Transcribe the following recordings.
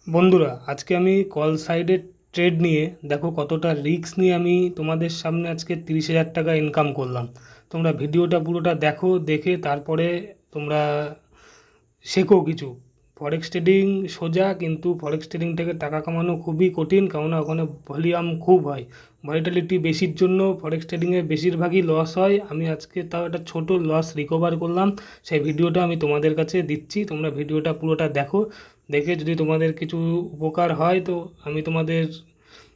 বন্ধুরা, আজকে আমি কল সাইডে ট্রেড নিয়ে দেখো কতটা রিস্ক নিয়ে আমি তোমাদের সামনে আজকে 30,000 টাকা ইনকাম করলাম। তোমরা ভিডিওটা পুরোটা দেখো, দেখে তারপরে তোমরা শেখো কিছু। ফরেক্স ট্রেডিং সোজা, কিন্তু ফরেক্স ট্রেডিং থেকে টাকা কামানো খুবই কঠিন, কেননা ওখানে ভলিউম খুব হয়। ভলিটিলিটি বেশির জন্য ফরেক্স ট্রেডিংয়ে বেশিরভাগই লস হয়। আমি আজকে তাও একটা ছোট লস রিকভার করলাম, সেই ভিডিওটা আমি তোমাদের কাছে দিচ্ছি। তোমরা ভিডিওটা পুরোটা দেখো, দেখে যদি তোমাদের কিছু উপকার হয় তো আমি তোমাদের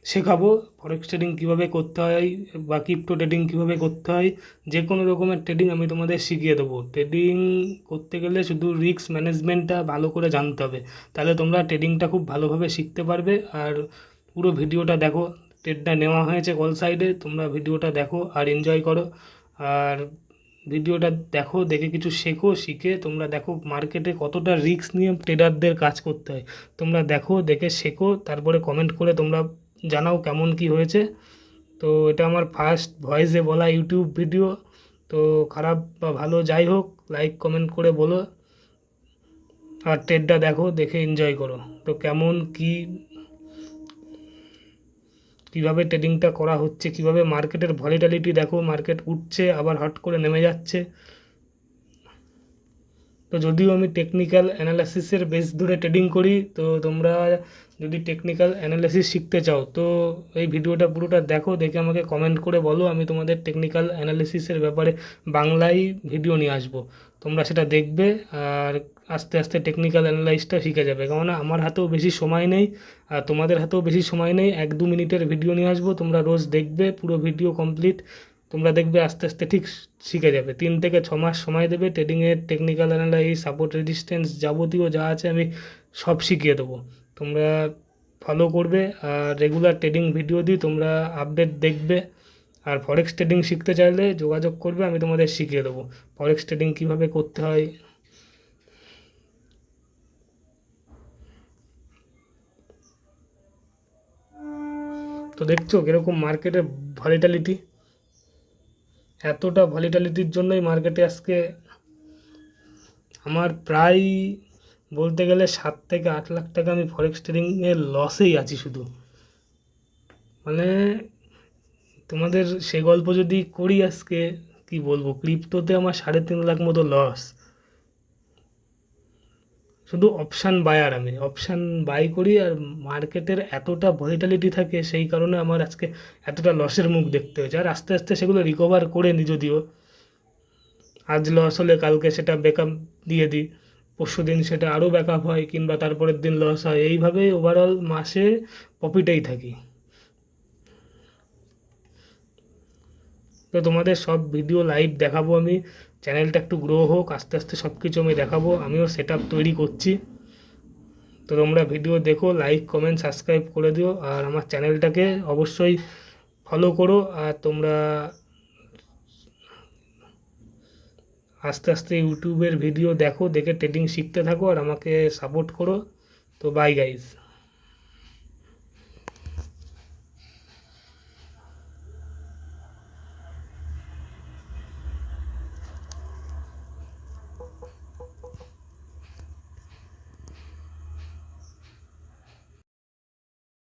শেখাবো ফরেক্স ট্রেডিং কীভাবে করতে হয় বা ক্রিপ্টো ট্রেডিং কীভাবে করতে হয়। যে কোনো রকমের ট্রেডিং আমি তোমাদের শিখিয়ে দেবো। ট্রেডিং করতে গেলে শুধু রিস্ক ম্যানেজমেন্টটা ভালো করে জানতে হবে, তাহলে তোমরা ট্রেডিংটা খুব ভালোভাবে শিখতে পারবে। আর পুরো ভিডিওটা দেখো, ট্রেডটা নেওয়া হয়েছে কল সাইডে, তোমরা ভিডিওটা দেখো আর এনজয় করো। আর ভিডিওটা দেখো, দেখে কিছু শেখো, শিখে তোমরা দেখো মার্কেটে কতটা রিস্ক নিয়ে ট্রেডারদের কাজ করতে হয়। তোমরা দেখো, দেখে শেখো, তারপরে কমেন্ট করে তোমরা জানাও কেমন কি হয়েছে। তো এটা আমার ফার্স্ট ভয়েসে বলা ইউটিউব ভিডিও, তো খারাপ বা ভালো যাই হোক লাইক কমেন্ট করে বলো। আর ট্রেডটা দেখো, দেখে এনজয় করো। তো কেমন কি, কীভাবে ট্রেডিংটা করা হচ্ছে, কীভাবে মার্কেটের ভলিটিলিটি দেখো, মার্কেট উঠছে আবার হট করে নেমে যাচ্ছে। তো যদিও আমি টেকনিক্যাল অ্যানালাইসিসের বেস ধরে ট্রেডিং করি, তো তোমরা যদি টেকনিক্যাল অ্যানালাইসিস শিখতে চাও তো এই ভিডিওটা পুরোটা দেখো, দেখে আমাকে কমেন্ট করে বলো। আমি তোমাদের টেকনিক্যাল অ্যানালিসিসের ব্যাপারে বাংলায় ভিডিও নিয়ে আসবো, তোমরা সেটা দেখবে। আর আস্তে আস্তে টেকনিক্যাল অ্যানালাইসটা শিখে যাবে, কেননা আমার হাতেও বেশি সময় নেই আর তোমাদের হাতেও বেশি সময় নেই। 1-2 মিনিটের ভিডিও নিয়ে আসবো, তোমরা রোজ দেখবে পুরো ভিডিও কমপ্লিট। তোমরা দেখবে আস্তে আস্তে ঠিক শিখে যাবে। 3 থেকে 6 মাস সময় দেবে, ট্রেডিংয়ের টেকনিক্যাল অ্যানালাইস, সাপোর্ট রেজিস্ট্যান্স যাবতীয় যা আছে আমি সব শিখিয়ে দেবো। তোমরা ফলো করবে আর রেগুলার ট্রেডিং ভিডিও দিই, তোমরা আপডেট দেখবে। আর ফরেক্স ট্রেডিং শিখতে চাইলে যোগাযোগ করবে, আমি তোমাদের শিখিয়ে দেবো ফরেক্স ট্রেডিং কীভাবে করতে হয়। তো দেখছো কীরকম মার্কেটের ভলিটিলিটি, এতটা ভলিটিলিটির জন্যই মার্কেটে আজকে আমার প্রায় বলতে গেলে 7 থেকে 8 লাখ টাকা আমি ফরেক্স ট্রেডিংয়ের লসেই আছি শুধু। মানে তোমাদের সে গল্প যদি করি আজকে, কি বলবো, ক্রিপ্টোতে আমার 3.5 লাখ মতো লস। শুধু অপশান বায়ার, আমি অপশান বাই করি আর মার্কেটের এতটা ভলিটিলিটি থাকে, সেই কারণে আমার আজকে এতটা লসের মুখ দেখতে হয়েছে। আর আস্তে আস্তে সেগুলো রিকভার করে নিই, যদিও আজ লস হলে কালকে সেটা ব্যাকআপ দিয়ে দিই, পরশু দিন সেটা আরও ব্যাকআপ হয়, কিংবা তারপরের দিন লস হয়, এইভাবেই ওভারঅল মাসে প্রফিটেই থাকি। তো তোমাদের সব ভিডিও লাইভ দেখাবো আমি, চ্যানেলটা একটু গ্রো হোক, আস্তে আস্তে সব কিছু আমি দেখাবো। আমিও সেট আপ তৈরি করছি। তো তোমরা ভিডিও দেখো, লাইক কমেন্ট সাবস্ক্রাইব করে দিও, আর আমার চ্যানেলটাকে অবশ্যই ফলো করো। আর তোমরা আস্তে আস্তে ইউটিউবের ভিডিও দেখো, দেখে ট্রেডিং শিখতে থাকো আর আমাকে সাপোর্ট করো। তো বাই গাইজ।